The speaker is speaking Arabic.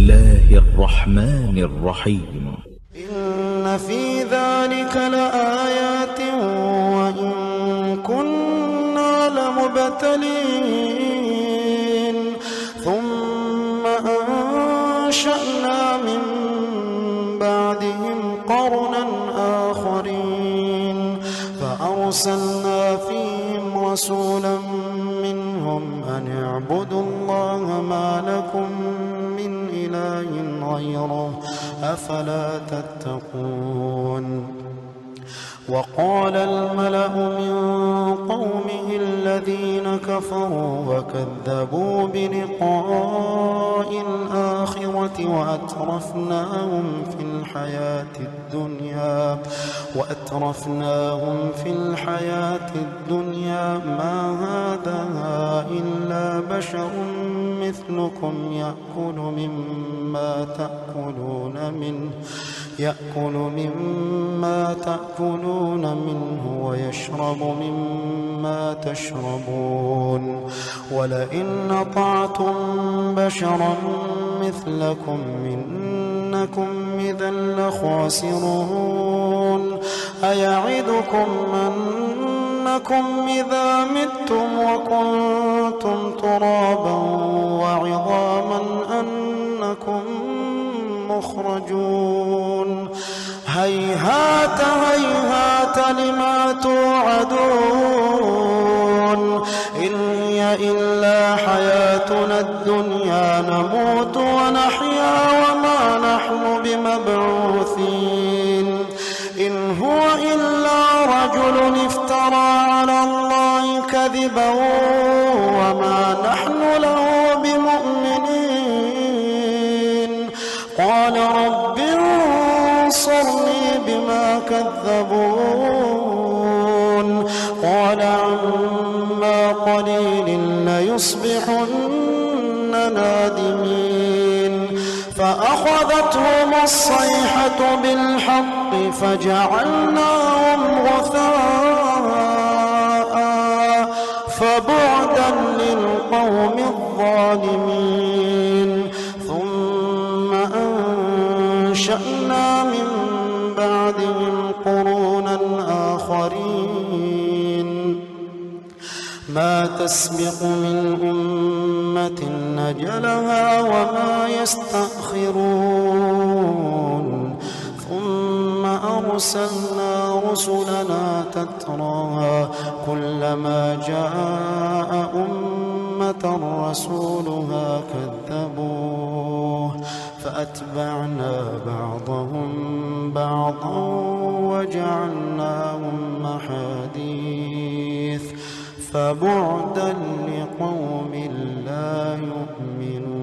الله الرحمن الرحيم. إن في ذلك لآيات وإن كنا لمبتلين ثم أنشأنا من بعدهم قرنا آخرين فأرسلنا فيهم رسولا منهم أن اعبدوا الله ما لكم من إله غيره أفلا تتقون. وقال الملأ من قومه الذين كفروا وكذبوا بلقاء الآخرة وأترفناهم في الحياة الدنيا ما هذا إلا بشر مثلكم يأكل مما تأكلون منه ويشرب مما تشربون ولئن أطعتم بشرا مثلكم إنكم إذا لخاسرون. أيعدكم أنكم إذا متم وكنتم ترابا وعظاما أنكم مخرجون. هيهات هيهات لما توعدون إن هي إلا حياتنا الدنيا نموت ونحيا وما نحن بمبعوثين. إن هو إلا رجل افترى على الله كذبا وما نحن له بمؤمنين. قال رب انصرني بما كذبون. قال عما قليل ليصبحن نادمين. فأخذتهم الصيحة بالحق فجعلناهم غثاء فبعدا للقوم الظالمين. ثم أنشأنا من بعدهم قرونا آخرين ما تسبق من أمة نجلها وما يستأخرون. ثم أرسلنا رسلنا تترى كلما جاء أمة رسولها كذبوه فأتبعنا بعضهم بعضا وجعلناهم أحاديث فبعدا لقوم لا يؤمنون.